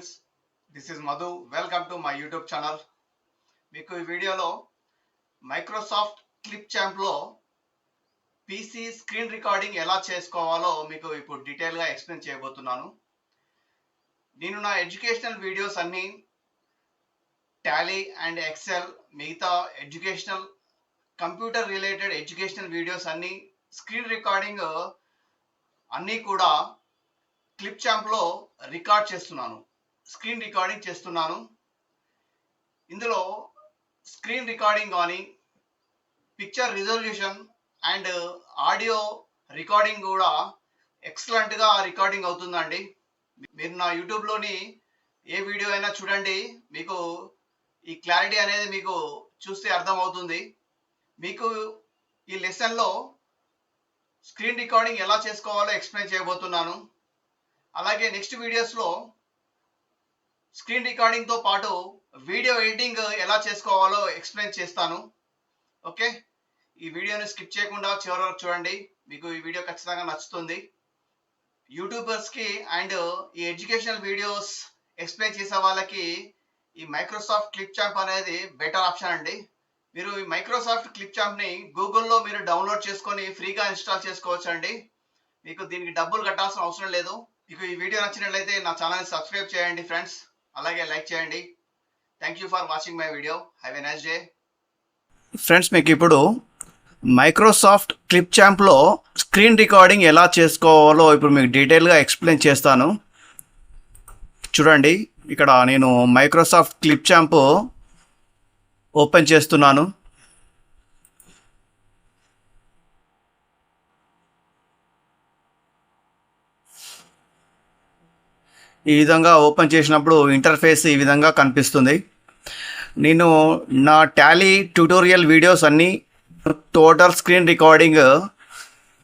Friends, this is Madhu. Welcome to my YouTube channel. మీకు ఈ వీడియోలో మైక్రోసాఫ్ట్ క్లిప్ ఛాంప్లో పీసీ స్క్రీన్ రికార్డింగ్ ఎలా చేసుకోవాలో మీకు ఇప్పుడు డీటెయిల్గా ఎక్స్ప్లెయిన్ చేయబోతున్నాను. నేను నా ఎడ్యుకేషనల్ వీడియోస్ అన్నీ టాలీ అండ్ ఎక్సెల్, మిగతా educational computer related educational videos అన్నీ స్క్రీన్ రికార్డింగ్ అన్నీ కూడా క్లిప్ ఛాంప్లో రికార్డ్ చేస్తున్నాను, స్క్రీన్ రికార్డింగ్ చేస్తున్నాను. ఇందులో స్క్రీన్ రికార్డింగ్ కానీ picture resolution and audio recording కూడా ఎక్సలెంట్గా రికార్డింగ్ అవుతుందండి. మీరు నా యూట్యూబ్లోని ఏ వీడియో అయినా చూడండి, మీకు ఈ క్లారిటీ అనేది మీకు చూస్తే అర్థమవుతుంది. మీకు ఈ లెసన్లో స్క్రీన్ రికార్డింగ్ ఎలా చేసుకోవాలో ఎక్స్ప్లెయిన్ చేయబోతున్నాను. అలాగే నెక్స్ట్ వీడియోస్లో స్క్రీన్ రికార్డింగ్తో పాటు వీడియో ఎడిటింగ్ ఎలా చేసుకోవాలో ఎక్స్ప్లెయిన్ చేస్తాను. ఓకే, ఈ వీడియోని స్కిప్ చేయకుండా చివరి వరకు చూడండి, మీకు ఈ వీడియో ఖచ్చితంగా నచ్చుతుంది. యూట్యూబర్స్కి అండ్ ఈ ఎడ్యుకేషనల్ వీడియోస్ ఎక్స్ప్లెయిన్ చేసే వాళ్ళకి ఈ మైక్రోసాఫ్ట్ క్లిప్ ఛాంప్ అనేది బెటర్ ఆప్షన్ అండి. మీరు ఈ మైక్రోసాఫ్ట్ క్లిప్ ఛాంప్ని గూగుల్లో మీరు డౌన్లోడ్ చేసుకొని ఫ్రీగా ఇన్స్టాల్ చేసుకోవచ్చు అండి. మీకు దీనికి డబ్బులు కట్టాల్సిన అవసరం లేదు. మీకు ఈ వీడియో నచ్చినట్లయితే నా ఛానల్ని సబ్స్క్రైబ్ చేయండి ఫ్రెండ్స్, అలాగే లైక్ చేయండి. Thank you for watching my video. Have a nice day. Friends, మీకు ఇప్పుడు మైక్రోసాఫ్ట్ క్లిప్ ఛాంప్లో స్క్రీన్ రికార్డింగ్ ఎలా చేసుకోవాలో ఇప్పుడు మీకు డీటెయిల్గా ఎక్స్ప్లెయిన్ చేస్తాను. చూడండి, ఇక్కడ నేను మైక్రోసాఫ్ట్ క్లిప్ ఛాంప్ ఓపెన్ చేస్తున్నాను. ఈ విధంగా ఓపెన్ చేసినప్పుడు ఇంటర్ఫేస్ ఈ విధంగా కనిపిస్తుంది. నేను నా టాలీ ట్యూటోరియల్ వీడియోస్ అన్నీ టోటల్ స్క్రీన్ రికార్డింగ్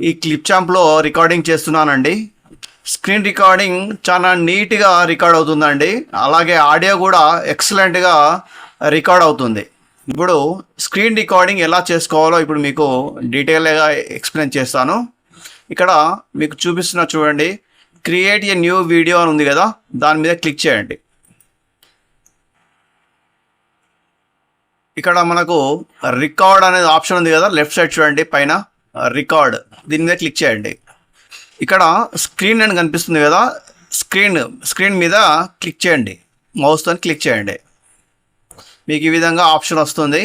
ఈ క్లిప్ ఛాంప్లో రికార్డింగ్ చేస్తున్నానండి. స్క్రీన్ రికార్డింగ్ చాలా నీట్గా రికార్డ్ అవుతుందండి, అలాగే ఆడియో కూడా ఎక్సలెంట్గా రికార్డ్ అవుతుంది. ఇప్పుడు స్క్రీన్ రికార్డింగ్ ఎలా చేసుకోవాలో ఇప్పుడు మీకు డీటెయిల్గా ఎక్స్ప్లెయిన్ చేస్తాను. ఇక్కడ మీకు చూపిస్తున్నా చూడండి, క్రియేట్ ఏ న్యూ వీడియో అని ఉంది కదా, దాని మీద క్లిక్ చేయండి. ఇక్కడ మనకు రికార్డ్ అనేది ఆప్షన్ ఉంది కదా, లెఫ్ట్ సైడ్ చూడండి పైన రికార్డ్, దీని మీద క్లిక్ చేయండి. ఇక్కడ స్క్రీన్ అని కనిపిస్తుంది కదా, స్క్రీన్ మీద క్లిక్ చేయండి, మౌస్తో క్లిక్ చేయండి. మీకు ఈ విధంగా ఆప్షన్ వస్తుంది.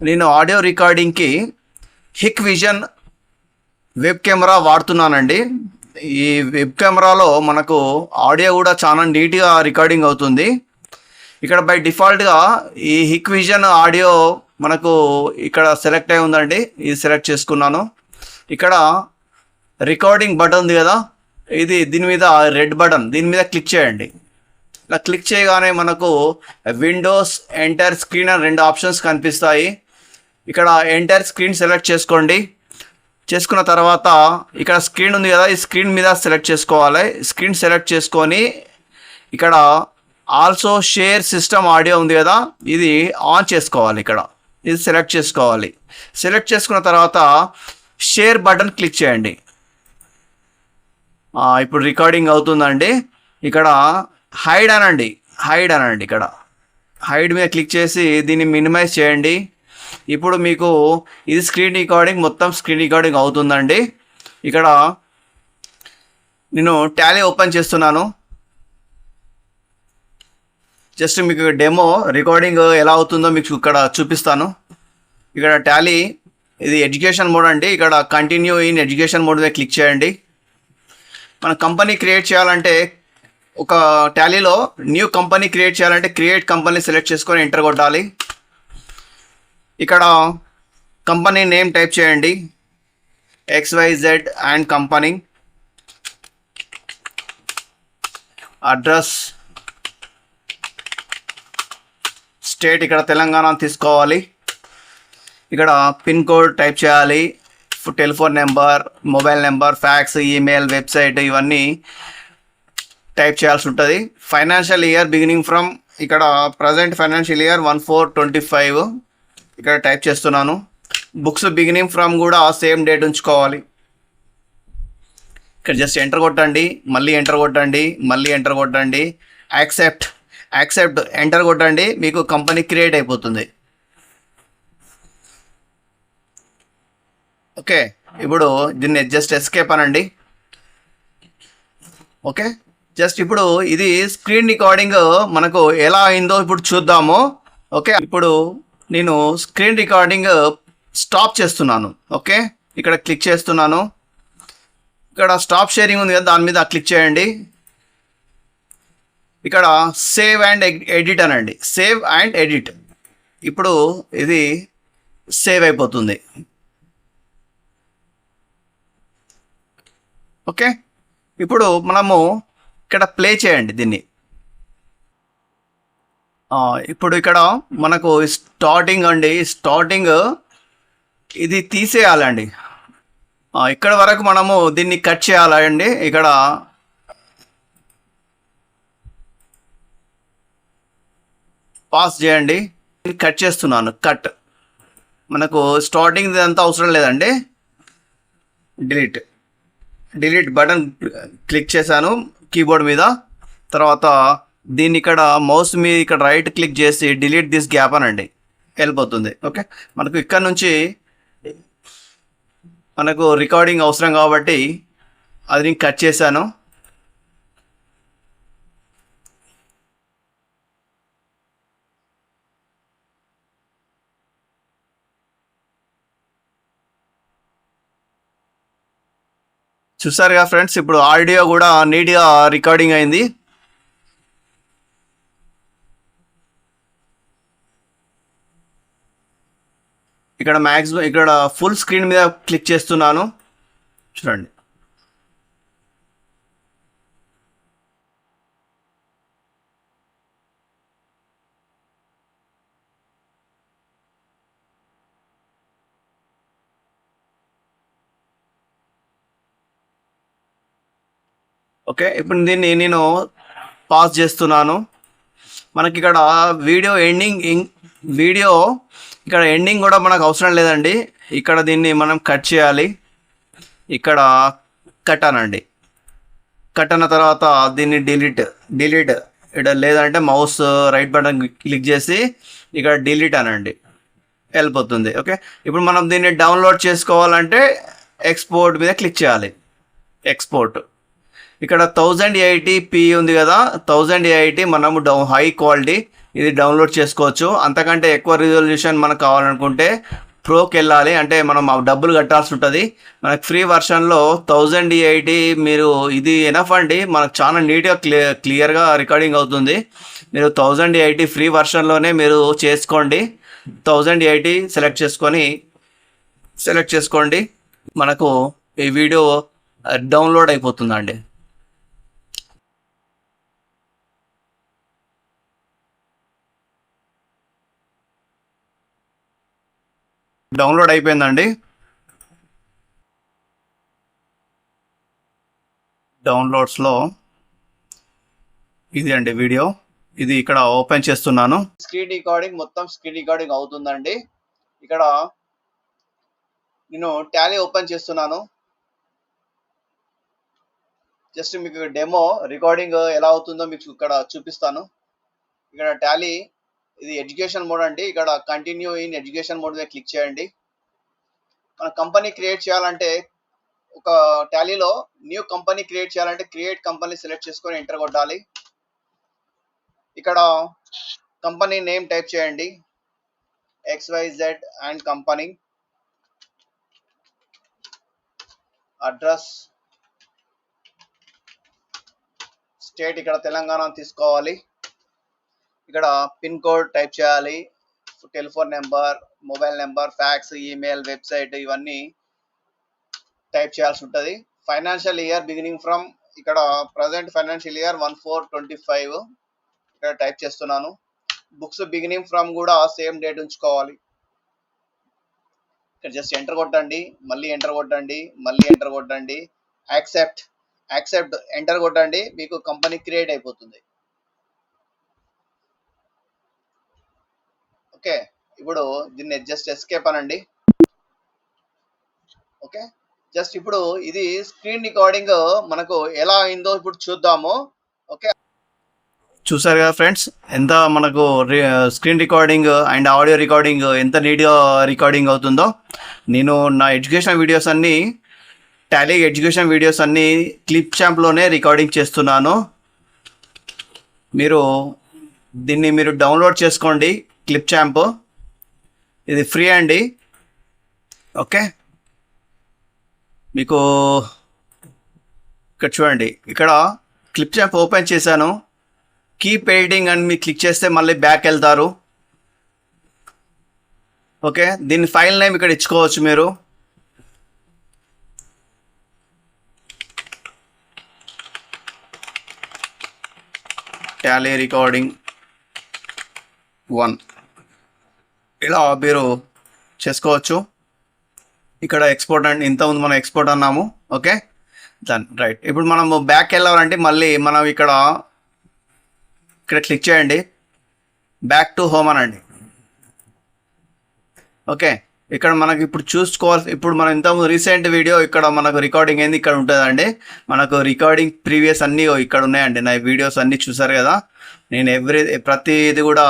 నేను ఆడియో రికార్డింగ్కి హిక్విజన్ వెబ్ కెమెరా వాడుతున్నానండి. ఈ వెబ్ కెమెరాలో మనకు ఆడియో కూడా చాలా నీట్గా రికార్డింగ్ అవుతుంది. ఇక్కడ బై డిఫాల్ట్గా ఈ హిక్విజన్ ఆడియో మనకు ఇక్కడ సెలెక్ట్ అయి ఉందండి, ఇది సెలెక్ట్ చేసుకున్నాను. ఇక్కడ రికార్డింగ్ బటన్ ఉంది కదా, దీని మీద రెడ్ బటన్, దీని మీద క్లిక్ చేయండి. ఇలా క్లిక్ చేయగానే మనకు విండోస్, ఎంటైర్ స్క్రీన్ అని 2 ఆప్షన్స్ కనిపిస్తాయి. ఇక్కడ ఎంటైర్ స్క్రీన్ సెలెక్ట్ చేసుకోండి. చేసుకున్న తర్వాత ఇక్కడ స్క్రీన్ ఉంది కదా, ఈ స్క్రీన్ మీద సెలెక్ట్ చేసుకోవాలి. స్క్రీన్ సెలెక్ట్ చేసుకొని ఇక్కడ ఆల్సో షేర్ సిస్టమ్ ఆడియో ఉంది కదా, ఇది ఆన్ చేసుకోవాలి. ఇక్కడ ఇది సెలెక్ట్ చేసుకోవాలి. సెలెక్ట్ చేసుకున్న తర్వాత షేర్ బటన్ క్లిక్ చేయండి. ఇప్పుడు రికార్డింగ్ అవుతుందండి. ఇక్కడ హైడ్ అనండి. ఇక్కడ హైడ్ మీద క్లిక్ చేసి దీన్ని మినిమైజ్ చేయండి. ఇప్పుడు మీకు ఇది స్క్రీన్ రికార్డింగ్, మొత్తం స్క్రీన్ రికార్డింగ్ అవుతుందండి. ఇక్కడ నేను టాలీ ఓపెన్ చేస్తున్నాను. జస్ట్ మీకు డెమో రికార్డింగ్ ఎలా అవుతుందో మీకు ఇక్కడ చూపిస్తాను. ఇక్కడ టాలీ, ఇది ఎడ్యుకేషన్ మోడ్ అండి. ఇక్కడ కంటిన్యూ ఇన్ ఎడ్యుకేషన్ మోడ్ మీద క్లిక్ చేయండి. మన కంపెనీ క్రియేట్ చేయాలంటే, ఒక టాలీలో న్యూ కంపెనీ క్రియేట్ చేయాలంటే క్రియేట్ కంపెనీ సెలెక్ట్ చేసుకొని ఎంటర్ కొట్టాలి. ఇక్కడ కంపెనీ నేమ్ టైప్ చేయండి, XYZ and company. Address, state ఇక్కడ తెలంగాణ తీసుకోవాలి. ఇక్కడ పిన్ కోడ్ టైప్ చేయాలి, telephone number, mobile number, fax, email, website ఇవన్నీ టైప్ చేయాల్సి ఉంటుంది. ఫైనాన్షియల్ ఇయర్ బిగినింగ్ ఫ్రమ్, ఇక్కడ ప్రజెంట్ ఫైనాన్షియల్ ఇయర్ 1425 ఇక్కడ టైప్ చేస్తున్నాను. బుక్స్ బిగినింగ్ ఫ్రమ్ కూడా సేమ్ డేట్ ఉంచుకోవాలి. ఇక్కడ జస్ట్ ఎంటర్ కొట్టండి, మళ్ళీ ఎంటర్ కొట్టండి, మళ్ళీ ఎంటర్ కొట్టండి. యాక్సెప్ట్ ఎంటర్ కొట్టండి, మీకు కంపెనీ క్రియేట్ అయిపోతుంది. ఓకే, ఇప్పుడు దీన్ని జస్ట్ ఎస్కేప్ అనండి. ఓకే, జస్ట్ ఇప్పుడు ఇది స్క్రీన్ రికార్డింగ్ మనకు ఎలా అయిందో ఇప్పుడు చూద్దాము. ఓకే, ఇప్పుడు నేను స్క్రీన్ రికార్డింగ్ స్టాప్ చేస్తున్నాను. ఓకే, ఇక్కడ క్లిక్ చేస్తున్నాను. ఇక్కడ స్టాప్ షేరింగ్ ఉంది కదా, దాని మీద క్లిక్ చేయండి. ఇక్కడ సేవ్ అండ్ ఎడిట్ అనండి. Save and edit. ఇప్పుడు ఇది సేవ్ అయిపోతుంది. ఓకే, ఇప్పుడు మనము ఇక్కడ ప్లే చేయండి దీన్ని. ఇప్పుడు ఇక్కడ మనకు స్టార్టింగ్ అండి, స్టార్టింగ్ ఇది తీసేయాలండి. ఇక్కడ వరకు మనము దీన్ని కట్ చేయాలండి. ఇక్కడ పాస్ చేయండి, కట్ చేస్తున్నాను. కట్ మనకు స్టార్టింగ్ అంతా అవసరం లేదండి. డిలీట్ బటన్ క్లిక్ చేశాను కీబోర్డ్ మీద. తర్వాత దీన్ని ఇక్కడ మౌస్ మీద ఇక్కడ రైట్ క్లిక్ చేసి డిలీట్ దిస్ గ్యాప్ అనండి, వెళ్ళిపోతుంది. ఓకే, మనకు ఇక్కడ నుంచి మనకు రికార్డింగ్ అవసరం కాబట్టి అది నేను కట్ చేశాను. చూసారుగా ఫ్రెండ్స్, ఇప్పుడు ఆడియో కూడా నీట్గా రికార్డింగ్ అయింది. ఇక్కడ మ్యాక్సిమం ఇక్కడ ఫుల్ స్క్రీన్ మీద క్లిక్ చేస్తున్నాను, చూడండి. ఓకే, ఇప్పుడు దీన్ని నేను పాజ్ చేస్తున్నాను. మనకి ఇక్కడ వీడియో ఇక్కడ ఎండింగ్ కూడా మనకు అవసరం లేదండి. ఇక్కడ దీన్ని మనం కట్ చేయాలి. ఇక్కడ కట్ అనండి. కట్ అన్న తర్వాత దీన్ని డిలీట్ ఇక్కడ లేదంటే మౌస్ రైట్ బటన్ క్లిక్ చేసి ఇక్కడ డిలీట్ అనండి, వెళ్ళిపోతుంది. ఓకే, ఇప్పుడు మనం దీన్ని డౌన్లోడ్ చేసుకోవాలంటే ఎక్స్పోర్ట్ మీద క్లిక్ చేయాలి. ఎక్స్పోర్ట్ ఇక్కడ 1080p ఉంది కదా, 1080 మనము హై క్వాలిటీ ఇది డౌన్లోడ్ చేసుకోవచ్చు. అంతకంటే ఎక్కువ రిజల్యూషన్ మనకు కావాలనుకుంటే ప్రోకి వెళ్ళాలి, అంటే మనం డబ్బులు కట్టాల్సి ఉంటుంది. మనకు ఫ్రీ వర్షన్లో 1080 మీరు ఇది ఎనఫ్ అండి, మనకు చాలా నీట్గా క్లియర్గా రికార్డింగ్ అవుతుంది. మీరు 1080 ఫ్రీ వర్షన్లోనే మీరు చేసుకోండి. 1080 సెలెక్ట్ చేసుకోండి, మనకు ఈ వీడియో డౌన్లోడ్ అయిపోతుందండి. డౌన్లోడ్ అయిపోయిందండి. డౌన్లోడ్స్లో ఇది అండి వీడియో, ఇది ఇక్కడ ఓపెన్ చేస్తున్నాను. స్క్రీన్ రికార్డింగ్ అవుతుందండి. ఇక్కడ నేను టాలీ ఓపెన్ చేస్తున్నాను. జస్ట్ మీకు డెమో రికార్డింగ్ ఎలా అవుతుందో మీకు ఇక్కడ చూపిస్తాను. ఇక్కడ టాలీ ఇది ఎడ్యుకేషన్ మోడ్ అండి. ఇక్కడ కంటిన్యూ ఇన్ ఎడ్యుకేషన్ మోడ్ మీద క్లిక్ చేయండి. మన కంపెనీ క్రియేట్ చేయాలంటే ఒక టాలీలో న్యూ కంపెనీ క్రియేట్ చేయాలంటే క్రియేట్ కంపెనీ సెలెక్ట్ చేసుకొని ఎంటర్ కొట్టాలి. ఇక్కడ కంపెనీ నేమ్ టైప్ చేయండి, XYZ and company. Address state ఇక్కడ తెలంగాణ తీసుకోవాలి. ఇక్కడ పిన్ కోడ్ టైప్ చేయాలి, telephone number, mobile number, fax, email, website ఇవన్నీ టైప్ చేయాల్సి ఉంటుంది. ఫైనాన్షియల్ ఇయర్ బిగినింగ్ ఫ్రమ్ ఇక్కడ ప్రజెంట్ ఫైనాన్షియల్ ఇయర్ 1/4/25 ఇక్కడ టైప్ చేస్తున్నాను. బుక్స్ బిగినింగ్ ఫ్రమ్ కూడా సేమ్ డేట్ ఉంచుకోవాలి. ఇక్కడ జస్ట్ ఎంటర్ కొట్టండి, మళ్ళీ ఎంటర్ కొట్టండి, యాక్సెప్ట్ ఎంటర్ కొట్టండి, మీకు కంపెనీ క్రియేట్ అయిపోతుంది. ఓకే, ఇప్పుడు దీన్ని జస్ట్ ఎస్కేప్ అనండి. ఓకే, జస్ట్ ఇప్పుడు ఇది స్క్రీన్ రికార్డింగ్ మనకు ఎలా అయిందో ఇప్పుడు చూద్దాము. ఓకే, చూసారు కదా ఫ్రెండ్స్, ఎంత మనకు screen recording and audio recording ఎంత నీట్గా రికార్డింగ్ అవుతుందో. నేను నా ఎడ్యుకేషన్ వీడియోస్ అన్నీ, టాలీ ఎడ్యుకేషన్ వీడియోస్ అన్నీ క్లిప్ ఛాంప్లోనే రికార్డింగ్ చేస్తున్నాను. దీన్ని మీరు డౌన్లోడ్ చేసుకోండి, క్లిప్ ఛాంప్. ఇది ఫ్రీ అండి. ఓకే, మీకు ఇక్కడ చూడండి, ఇక్కడ క్లిప్ ఛాంప్ ఓపెన్ చేశాను. కీప్ ఎడిటింగ్ అని మీరు క్లిక్ చేస్తే మళ్ళీ బ్యాక్ వెళ్తారు. ఓకే, దీని ఫైల్ నేమ్ ఇక్కడ ఇచ్చుకోవచ్చు మీరు. టాలీ రికార్డింగ్ 1 ఇలా మీరు చేసుకోవచ్చు. ఇక్కడ ఎక్స్పోర్ట్ అండి, ఇంతకుముందు మనం ఎక్స్పోర్ట్ అన్నాము. ఓకే, దాని రైట్. ఇప్పుడు మనము బ్యాక్ వెళ్ళాలంటే మళ్ళీ మనం ఇక్కడ క్లిక్ చేయండి, బ్యాక్ టు హోమ్ అనండి. ఓకే, ఇక్కడ మనకి ఇప్పుడు చూసుకోవాలి. ఇప్పుడు మనం ఇంతకుముందు రీసెంట్ వీడియో ఇక్కడ మనకు రికార్డింగ్ అయింది ఇక్కడ ఉంటుందండి. మనకు రికార్డింగ్ ప్రీవియస్ అన్నీ ఇక్కడ ఉన్నాయండి. నా వీడియోస్ అన్నీ చూసారు కదా. నేను ప్రతిది కూడా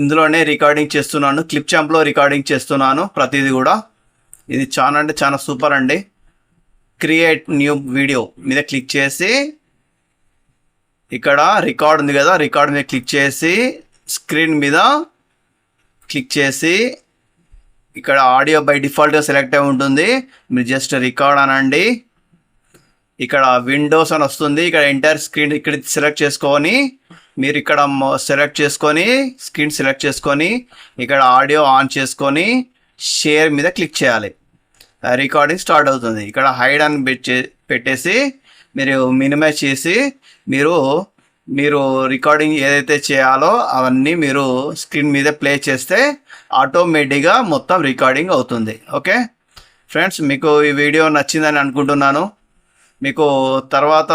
ఇందులోనే రికార్డింగ్ చేస్తున్నాను, క్లిప్ ఛాంప్లో రికార్డింగ్ చేస్తున్నాను ప్రతిది కూడా. ఇది చాలా అంటే చాలా సూపర్ అండి. క్రియేట్ న్యూ వీడియో మీద క్లిక్ చేసి ఇక్కడ రికార్డ్ ఉంది కదా, రికార్డ్ మీద క్లిక్ చేసి స్క్రీన్ మీద క్లిక్ చేసి ఇక్కడ ఆడియో బై డిఫాల్ట్గా సెలెక్ట్ అయి ఉంటుంది. మీరు జస్ట్ రికార్డ్ అనండి. ఇక్కడ విండోస్ అని వస్తుంది. ఇక్కడ ఎంటైర్ స్క్రీన్ ఇక్కడ సెలెక్ట్ చేసుకొని మీరు ఇక్కడ సెలెక్ట్ చేసుకొని స్క్రీన్ సెలెక్ట్ చేసుకొని ఇక్కడ ఆడియో ఆన్ చేసుకొని షేర్ మీద క్లిక్ చేయాలి. రికార్డింగ్ స్టార్ట్ అవుతుంది. ఇక్కడ హైడ్ అని పెట్టేసి మీరు మినిమైజ్ చేసి మీరు రికార్డింగ్ ఏదైతే చేయాలో అవన్నీ మీరు స్క్రీన్ మీద ప్లే చేస్తే ఆటోమేటిక్గా మొత్తం రికార్డింగ్ అవుతుంది. ఓకే ఫ్రెండ్స్, మీకు ఈ వీడియో నచ్చిందని అనుకుంటున్నాను. మీకు తర్వాత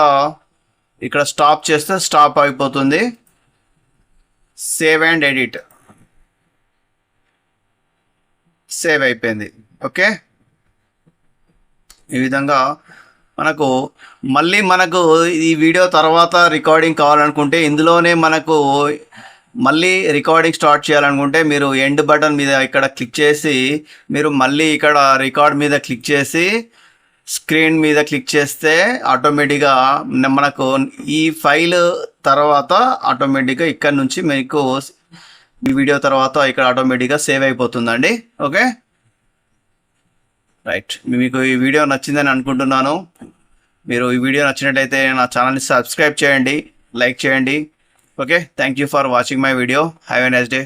ఇక్కడ స్టాప్ చేస్తే స్టాప్ అయిపోతుంది. సేవ్ అండ్ ఎడిట్, సేవ్ అయిపోయింది. ఓకే, ఈ విధంగా మనకు ఈ వీడియో తర్వాత రికార్డింగ్ కావాలనుకుంటే ఇందులోనే మనకు మళ్ళీ రికార్డింగ్ స్టార్ట్ చేయాలనుకుంటే మీరు ఎండ్ బటన్ మీద ఇక్కడ క్లిక్ చేసి మీరు మళ్ళీ ఇక్కడ రికార్డ్ మీద క్లిక్ చేసి స్క్రీన్ మీద క్లిక్ చేస్తే ఆటోమేటిక్గా మనకు ఈ ఫైల్ తర్వాత ఆటోమేటిక్గా ఇక్కడ నుంచి మీకు ఈ వీడియో తర్వాత ఇక్కడ ఆటోమేటిక్గా సేవ్ అయిపోతుందండి. ఓకే రైట్, మీకు ఈ వీడియో నచ్చిందని అనుకుంటున్నాను. మీరు ఈ వీడియో నచ్చినట్లయితే నా ఛానల్ని సబ్స్క్రైబ్ చేయండి, లైక్ చేయండి. Okay, thank you for watching my video. Have a nice day.